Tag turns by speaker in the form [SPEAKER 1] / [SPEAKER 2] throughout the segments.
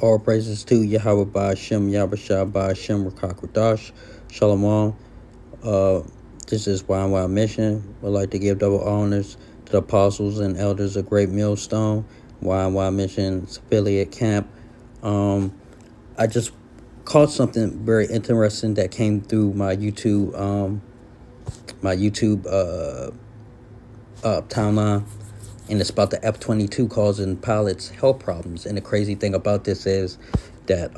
[SPEAKER 1] All praises to Yahweh Ba'Shem, Yahweh Ba'Shem, Rakakwadash, Shalom. Uh, this is YY Mission. We'd like to give double honors to the apostles and elders of Great Millstone, YY Mission's affiliate camp. I just caught something very interesting that came through my YouTube, timeline. And it's about the F-22 causing pilots health problems. And the crazy thing about this is that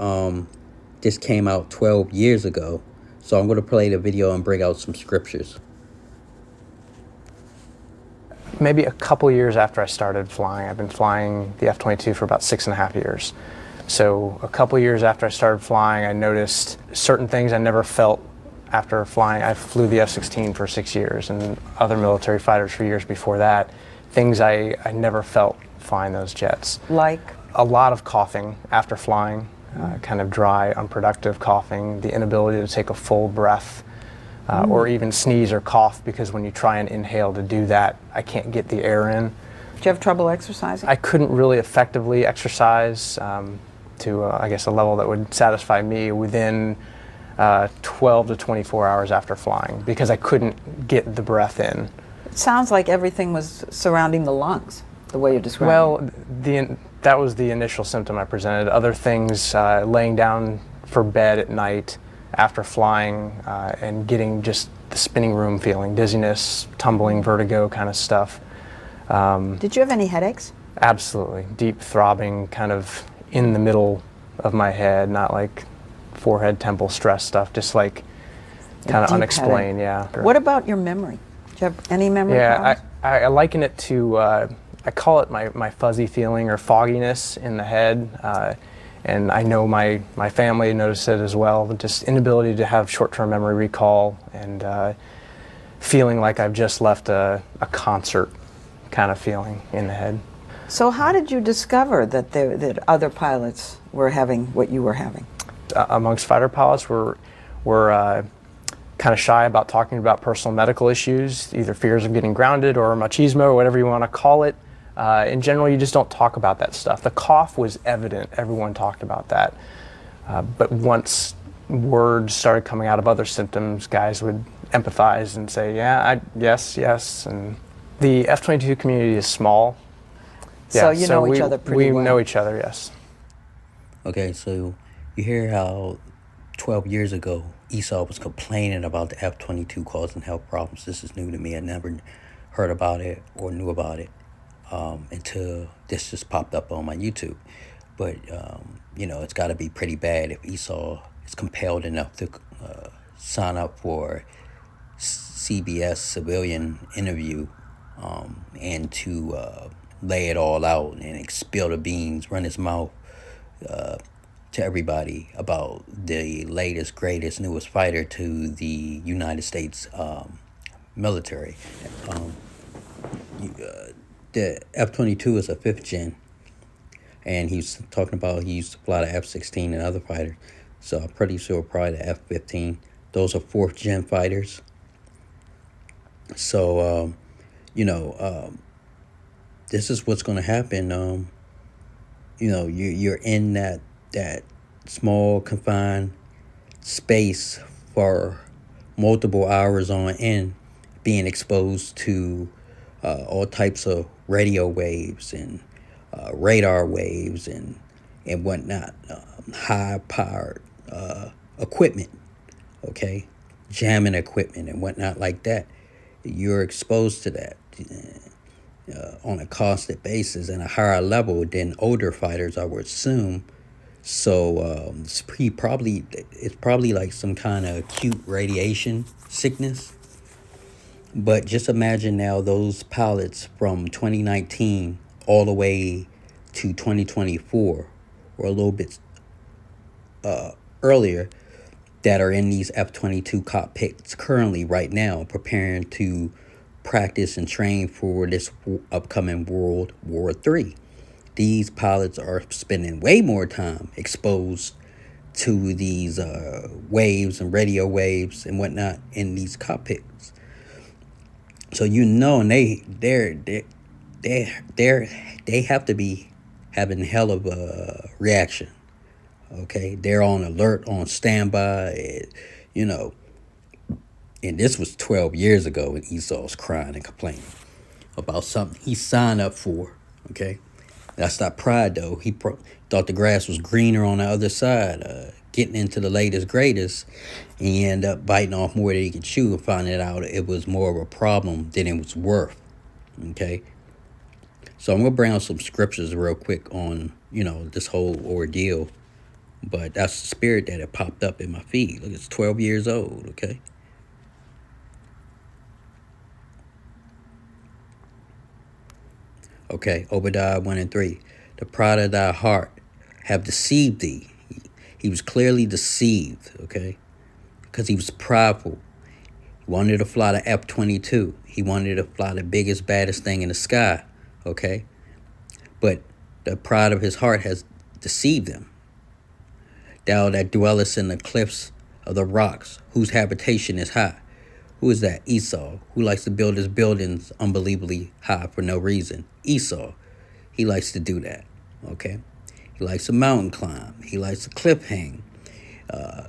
[SPEAKER 1] this came out 12 years ago. So I'm going to play the video and bring out some scriptures.
[SPEAKER 2] Maybe a couple years after I started flying, I've been flying the F-22 for about 6.5 years. So a couple years after I started flying, I noticed certain things I never felt after flying. I flew the F-16 for 6 years and other military fighters for years before that. Things I never felt flying those jets.
[SPEAKER 3] Like?
[SPEAKER 2] A lot of coughing after flying, kind of dry, unproductive coughing, the inability to take a full breath, or even sneeze or cough, because when you try and inhale to do that, I can't get the air in.
[SPEAKER 3] Do you have trouble exercising?
[SPEAKER 2] I couldn't really effectively exercise to, I guess, a level that would satisfy me within 12 to 24 hours after flying, because I couldn't get the breath in.
[SPEAKER 3] It sounds like everything was surrounding the lungs, the way you described it.
[SPEAKER 2] Well, that was the initial symptom I presented. Other things, laying down for bed at night after flying and getting just the spinning room feeling, dizziness, tumbling, vertigo kind of stuff.
[SPEAKER 3] Did you have any headaches?
[SPEAKER 2] Absolutely. Deep throbbing kind of in the middle of my head, not like forehead, temple, stress stuff, just like kind of unexplained, yeah.
[SPEAKER 3] What about your memory? Do you have any memory problems?
[SPEAKER 2] I liken it to, I call it my fuzzy feeling or fogginess in the head. And I know my family noticed it as well, just inability to have short-term memory recall and feeling like I've just left a concert kind of feeling in the head.
[SPEAKER 3] So how did you discover that other pilots were having what you were having?
[SPEAKER 2] Amongst fighter pilots, we're kind of shy about talking about personal medical issues, either fears of getting grounded or machismo or whatever you want to call it. In general, you just don't talk about that stuff. The cough was evident. Everyone talked about that. But once words started coming out of other symptoms, guys would empathize and say, yeah, yes. And the F-22 community is small.
[SPEAKER 3] So you know each other pretty well.
[SPEAKER 2] We know each other, yes.
[SPEAKER 1] Okay, so you hear how 12 years ago Esau was complaining about the F-22 causing health problems. This is new to me. I never heard about it or knew about it until this just popped up on my YouTube. But, it's got to be pretty bad if Esau is compelled enough to sign up for CBS civilian interview and to lay it all out and spill the beans, run his mouth to everybody about the latest, greatest, newest fighter to the United States military. The F-22 is a 5th gen, and he's talking about he used to fly the F-16 and other fighters, so I'm pretty sure probably the F-15. Those are 4th gen fighters. So, this is what's going to happen. You're in that small confined space for multiple hours on end, being exposed to all types of radio waves and radar waves and whatnot, high powered equipment, okay, jamming equipment and whatnot like that. You're exposed to that on a constant basis and a higher level than older fighters, I would assume. So it's probably like some kind of acute radiation sickness. But just imagine now those pilots from 2019 all the way to 2024, or a little bit earlier, that are in these F-22 cockpits currently right now, preparing to practice and train for this upcoming World War III. These pilots are spending way more time exposed to these waves and radio waves and whatnot in these cockpits. So and they have to be having hell of a reaction Okay, they're on alert, on standby, you know. And this was 12 years ago when Esau's crying and complaining about something he signed up for. Okay, that's not pride though. He thought the grass was greener on the other side, getting into the latest greatest, and he ended up biting off more than he could chew and finding out it was more of a problem than it was worth. Okay, so I'm gonna bring out some scriptures real quick on this whole ordeal, but that's the spirit that it popped up in my feed. Look, it's 12 years old. Okay. Okay, Obadiah 1 and 3. The pride of thy heart have deceived thee. He was clearly deceived, okay, because he was prideful. He wanted to fly the F-22. He wanted to fly the biggest, baddest thing in the sky, okay? But the pride of his heart has deceived him. Thou that dwellest in the cliffs of the rocks, whose habitation is high. Who is that? Esau, who likes to build his buildings unbelievably high for no reason. Esau, he likes to do that, okay? He likes to mountain climb. He likes to cliff hang,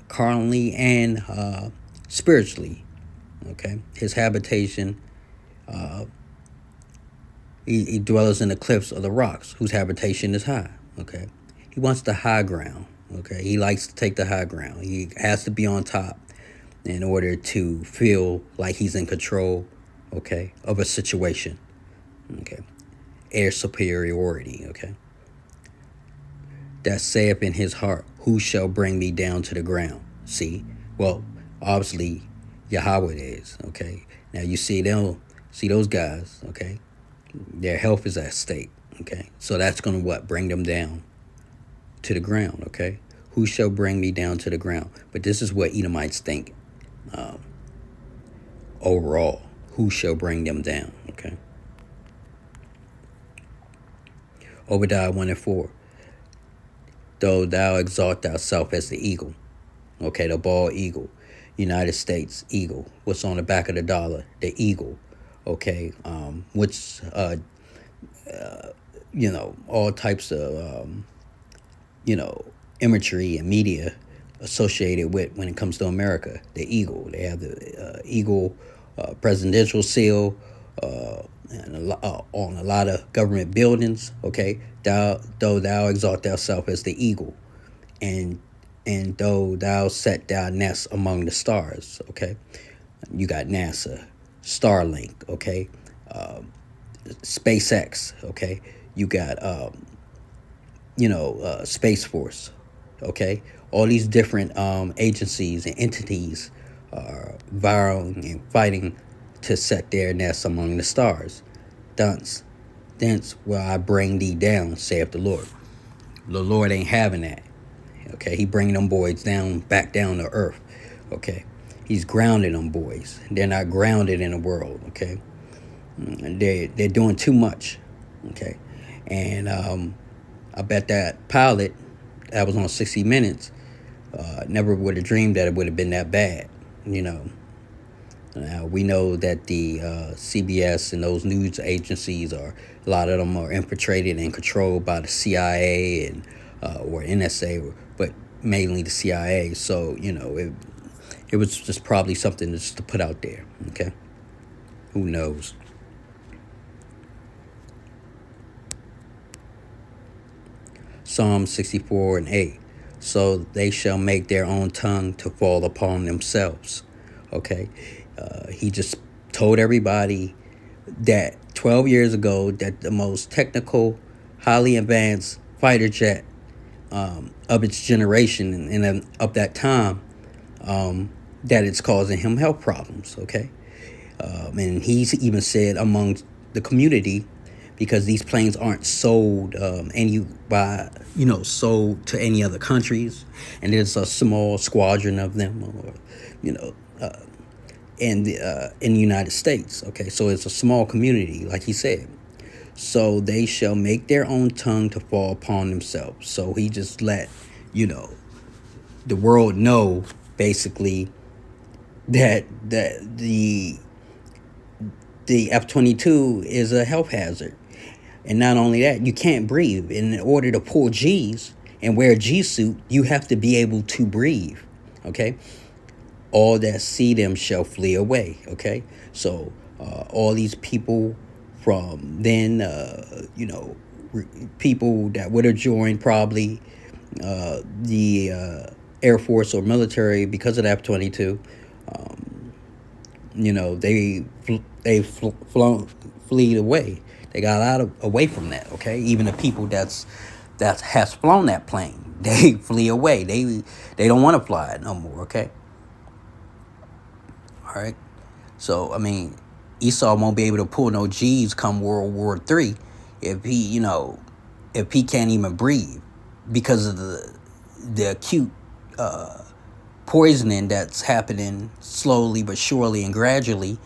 [SPEAKER 1] carnally and spiritually, okay? His habitation, he dwells in the cliffs of the rocks, whose habitation is high, okay? He wants the high ground, okay? He likes to take the high ground. He has to be on top in order to feel like he's in control, okay, of a situation, okay? Air superiority, okay? That saith in his heart, who shall bring me down to the ground? See? Well, obviously, Yahweh is, okay? Now, you see those guys, okay? Their health is at stake, okay? So that's going to bring them down to the ground, okay? Who shall bring me down to the ground? But this is what Edomites think. Overall, who shall bring them down? Okay. Obadiah 1 and 4. Though thou exalt thyself as the eagle, okay, the bald eagle, United States eagle. What's on the back of the dollar? The eagle, okay. Which all types of imagery and media associated with when it comes to America. The eagle. They have the eagle presidential seal on a lot of government buildings. Okay, though thou exalt thyself as the eagle, and though thou set thy nest among the stars. Okay, you got NASA, Starlink. Okay, SpaceX. Okay, you got Space Force. Okay, all these different agencies and entities are vying and fighting to set their nests among the stars. Thence will I bring thee down, saith the Lord. The Lord ain't having that. Okay, he bringing them boys back down to earth. Okay, he's grounding them boys. They're not grounded in the world. Okay, they're doing too much. Okay, and I bet that pilot that was on 60 Minutes never would have dreamed that it would have been that bad. Now, we know that the CBS and those news agencies a lot of them are infiltrated and controlled by the CIA and or NSA, but mainly the CIA. So, it was just probably something just to put out there. Okay, who knows? Psalm 64 and 8. So they shall make their own tongue to fall upon themselves. Okay, he just told everybody that 12 years ago that the most technical, highly advanced fighter jet of its generation and of that time, that it's causing him health problems. Okay, and he's even said among the community, because these planes aren't sold sold to any other countries, and there's a small squadron of them, or in the United States. Okay, so it's a small community, like he said. So they shall make their own tongue to fall upon themselves. So he just let the world know, basically, that the F-22 is a health hazard. And not only that, you can't breathe. In order to pull G's and wear a G suit, you have to be able to breathe. Okay, all that see them shall flee away. Okay, so all these people from then, people that would have joined probably the Air Force or military because of the F-22. They fleed away. They got away from that. Okay, even the people that has flown that plane, they flee away. They don't want to fly it no more. Okay, all right. So I mean, Esau won't be able to pull no G's come World War III if he can't even breathe because of the acute poisoning that's happening slowly but surely and gradually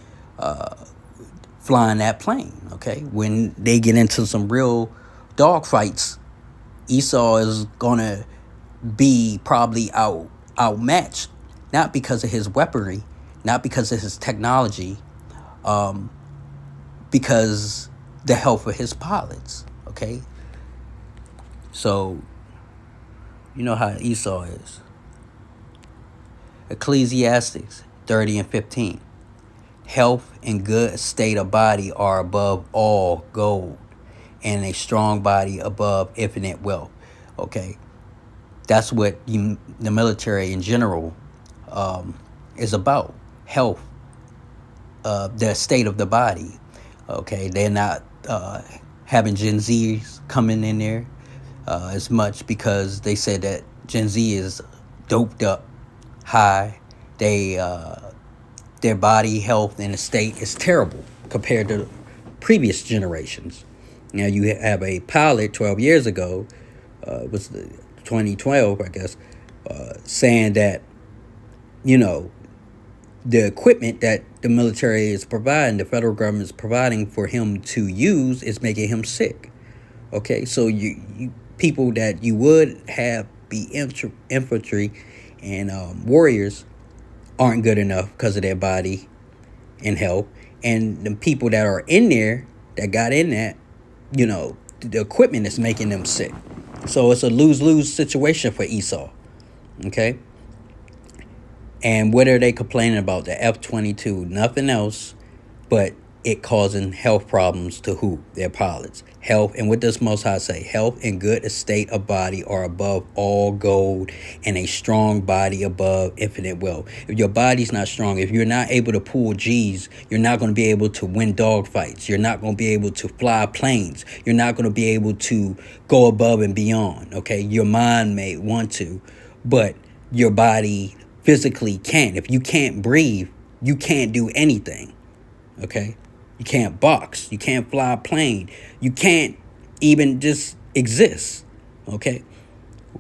[SPEAKER 1] flying that plane. Okay, when they get into some real dogfights, Esau is gonna be probably outmatched, not because of his weaponry, not because of his technology, because the health of his pilots. Okay, so you know how Esau is. Ecclesiastes 30 and 15. Health and good state of body are above all gold, and a strong body above infinite wealth. Okay, that's what the military in general is about. Health, the state of the body. Okay, they're not having Gen Zs coming in there as much because they said that Gen Z is doped up, high. Their body health and the state is terrible compared to previous generations. Now you have a pilot 12 years ago, was the 2012, I guess, saying that the equipment that the military is providing, the federal government is providing for him to use, is making him sick. Okay, so you people that you would have be infantry and warriors aren't good enough because of their body and health, and the people that are in there that got in that, the equipment is making them sick. So it's a lose-lose situation for Esau. Okay, and what are they complaining about? The F-22, nothing else but it causing health problems to who? Their pilots. Health, and what does Most High say? Health and good estate of body are above all gold, and a strong body above infinite wealth. If your body's not strong, if you're not able to pull G's, you're not going to be able to win dogfights. You're not going to be able to fly planes. You're not going to be able to go above and beyond. Okay, your mind may want to, but your body physically can't. If you can't breathe, you can't do anything. Okay, you can't box, you can't fly a plane, you can't even just exist. Okay,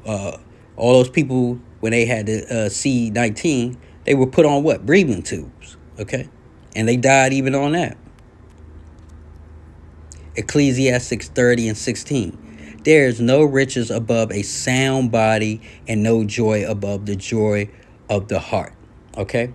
[SPEAKER 1] all those people, when they had the C-19, they were put on what? Breathing tubes. Okay, and they died even on that. Ecclesiastes 30 and 16. There is no riches above a sound body, and no joy above the joy of the heart. Okay,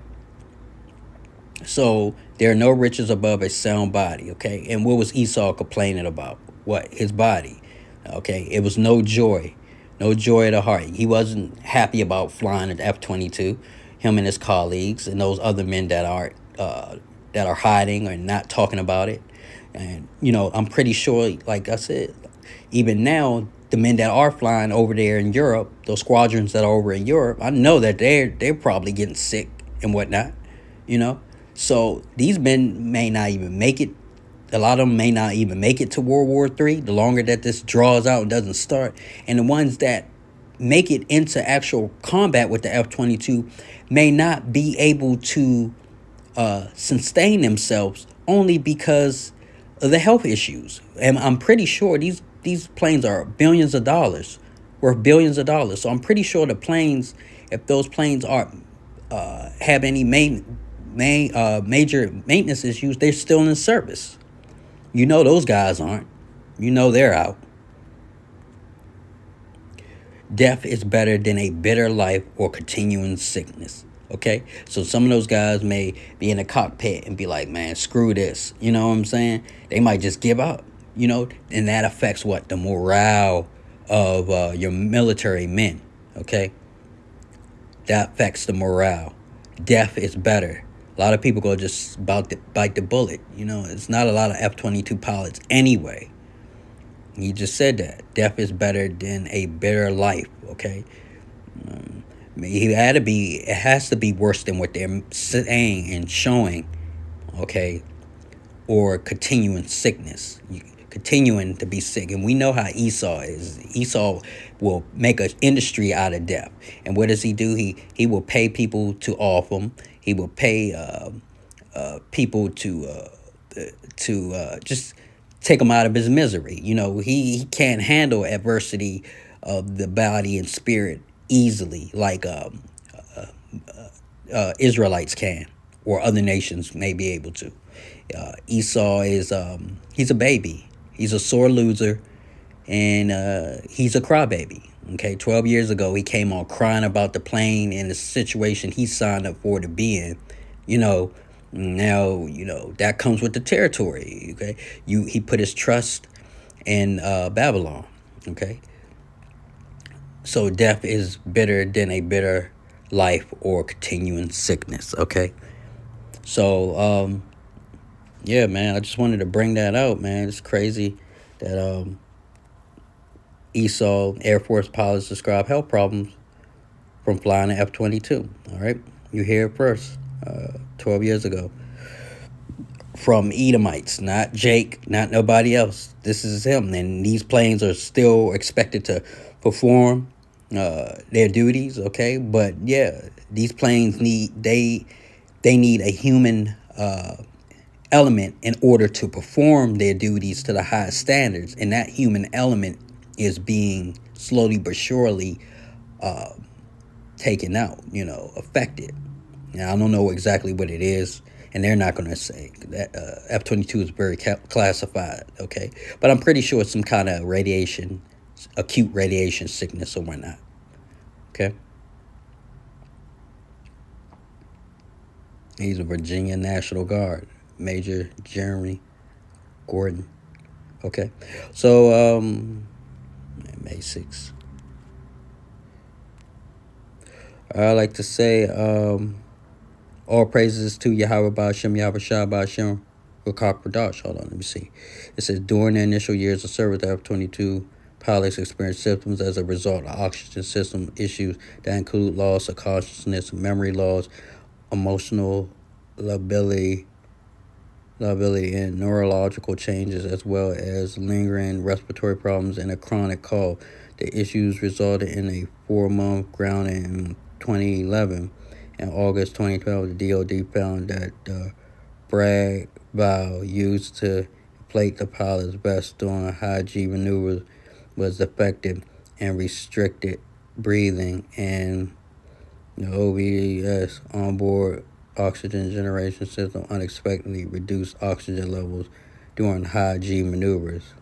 [SPEAKER 1] so there are no riches above a sound body. Okay, and what was Esau complaining about? What? His body. Okay, it was no joy of the heart. He wasn't happy about flying an F-22. Him and his colleagues and those other men that are hiding or not talking about it. And I'm pretty sure, like I said, even now, the men that are flying over there in Europe, those squadrons that are over in Europe, I know that they're probably getting sick and whatnot. So these men may not even make it. A lot of them may not even make it to World War III, the longer that this draws out and doesn't start. And the ones that make it into actual combat with the F-22 may not be able to sustain themselves only because of the health issues. And I'm pretty sure these planes are billions of dollars, worth billions of dollars. So I'm pretty sure the planes, if those planes aren't have any major maintenance issues, they're still in service. Those guys aren't. They're out. Death is better than a bitter life or continuing sickness. Okay, so some of those guys may be in the cockpit and be like, man, screw this. You know what I'm saying? They might just give up, and that affects what? The morale of your military men. Okay, that affects the morale. Death is better. A lot of people go just about to bite the bullet. It's not a lot of F-22 pilots anyway. He just said that death is better than a bitter life. Okay, it has to be worse than what they're saying and showing. Okay, or continuing sickness, continuing to be sick. And we know how Esau is. Esau will make an industry out of death. And what does he do? He will pay people to off him. He will pay people to just take him out of his misery. He can't handle adversity of the body and spirit easily like Israelites can, or other nations may be able to. Esau is he's a baby. He's a sore loser, and he's a crybaby. Okay, 12 years ago he came on crying about the plane and the situation he signed up for to be in. Now that comes with the territory. Okay, he put his trust in Babylon. Okay, so death is better than a bitter life or continuing sickness. Okay, so yeah, man, I just wanted to bring that out, man. It's crazy that Esau Air Force pilots describe health problems from flying an F-22. All right, you hear it first. 12 years ago, from Edomites, not Jake, not nobody else. This is him, and these planes are still expected to perform their duties. Okay, but yeah, these planes need a human element in order to perform their duties to the highest standards, and that human element is being slowly but surely taken out, affected. Now, I don't know exactly what it is, and they're not going to say that. F-22 is very classified, okay, but I'm pretty sure it's some kind of acute radiation sickness or whatnot. Okay, he's a Virginia National Guard, Major Jeremy Gordon. Okay, so May 6th. I like to say all praises to Yahweh Ba'Shem, Yahweh Shah Ba'Shem, Rakak Pradash. Hold on, let me see. It says, during the initial years of service, the F-22 pilots experienced symptoms as a result of oxygen system issues that include loss of consciousness, memory loss, emotional lability, and neurological changes, as well as lingering respiratory problems and a chronic cough. The issues resulted in a 4-month grounding in 2011. In August 2012, the DoD found that the brag valve used to inflate the pilot's vest during high-G maneuvers was defective and restricted breathing, and the OBS onboard oxygen generation system unexpectedly reduced oxygen levels during high-G maneuvers.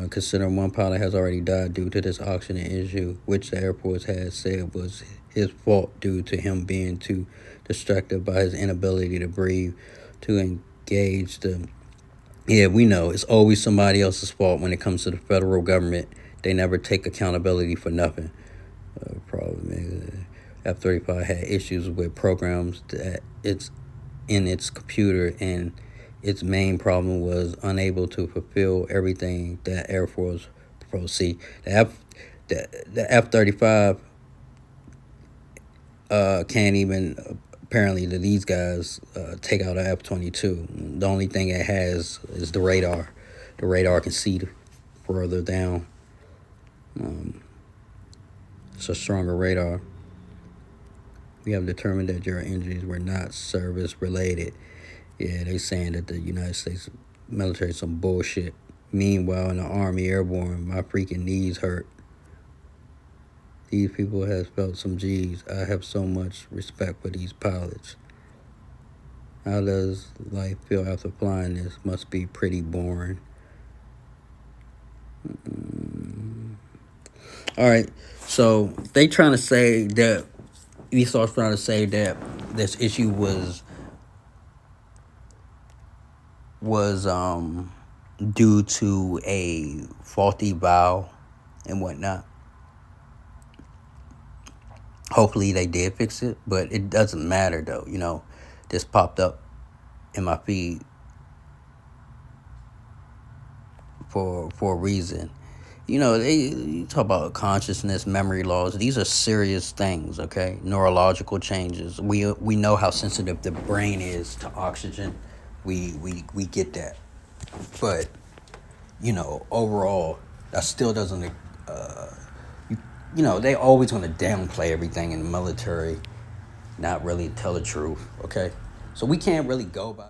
[SPEAKER 1] Considering one pilot has already died due to this oxygen issue, which the Air Force has said was his fault due to him being too distracted by his inability to breathe to engage the... Yeah, we know it's always somebody else's fault when it comes to the federal government. They never take accountability for nothing. Problem is, F-35 had issues with programs that it's in its computer, and its main problem was unable to fulfill everything that Air Force proposed. See, the F-35 can't even, apparently, to these guys, take out an F-22. The only thing it has is the radar. The radar can see further down. It's a stronger radar. We have determined that your injuries were not service-related. Yeah, they saying that the United States military is some bullshit. Meanwhile, in the Army Airborne, my freaking knees hurt. These people have felt some G's. I have so much respect for these pilots. How does life feel after flying this? Must be pretty boring. All right, so they trying to say that Esau's trying to say that this issue was was due to a faulty valve and whatnot. Hopefully they did fix it, but it doesn't matter though. This popped up in my feed for a reason. They talk about consciousness, memory loss. These are serious things, okay? Neurological changes. We know how sensitive the brain is to oxygen. We get that. But, overall, that still doesn't they always want to downplay everything in the military, not really tell the truth, okay? So we can't really go by.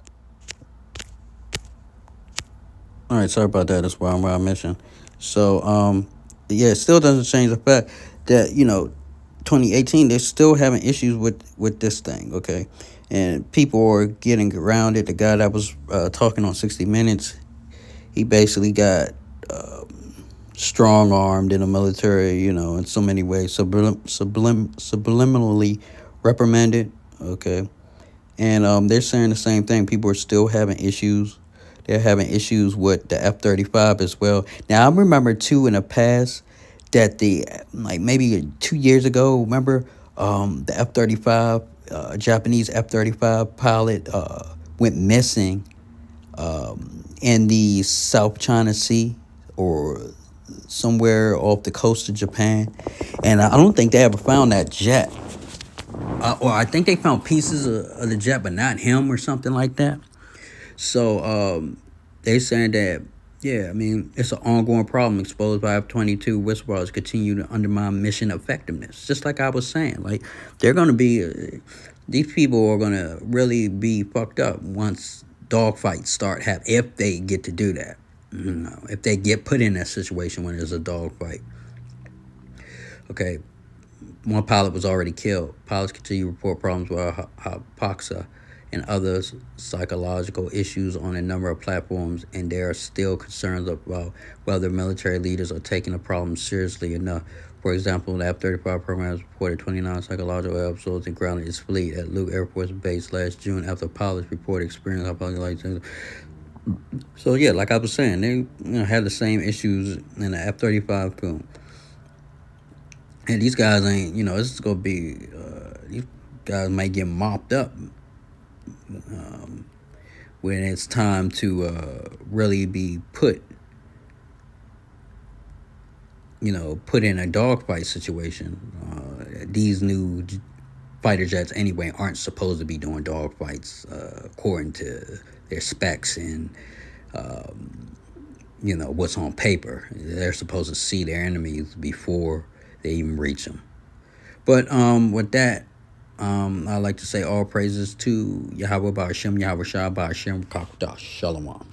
[SPEAKER 1] All right, sorry about that. That's why I'm on mission. So, yeah, it still doesn't change the fact that 2018 they're still having issues with this thing, okay? And people are getting around it. The guy that was talking on 60 Minutes, he basically got strong armed in the military, in so many ways, subliminally reprimanded, okay? And they're saying the same thing. People are still having issues. They're having issues with the F-35 as well. Now, I remember, too, in the past that maybe 2 years ago, remember the F-35, Japanese F-35 pilot went missing in the South China Sea or somewhere off the coast of Japan. And I don't think they ever found that jet. Or I think they found pieces of the jet, but not him or something like that. So they saying that, yeah, I mean, it's an ongoing problem exposed by F-22 whistleblowers continue to undermine mission effectiveness. Just like I was saying, like they're going to be, these people are going to really be fucked up once dogfights start happening, if they get to do that. If they get put in that situation when there's a dogfight. Okay, one pilot was already killed. Pilots continue to report problems with hypoxia and other psychological issues on a number of platforms, and there are still concerns about whether military leaders are taking the problem seriously enough. For example, the F-35 program has reported 29 psychological episodes and grounded its fleet at Luke Air Force Base last June after pilots reported experiencing. So yeah, like I was saying, they have the same issues in the F-35 film. And these guys ain't, this is going to be, these guys might get mopped up when it's time to really be put in a dogfight situation. These new fighter jets anyway aren't supposed to be doing dogfights according to their specs and what's on paper. They're supposed to see their enemies before they even reach them. But with that, I like to say all praises to Yahweh Ba'Hashem, Yahweh Shah Ba'Hashem, Kakda Shalom.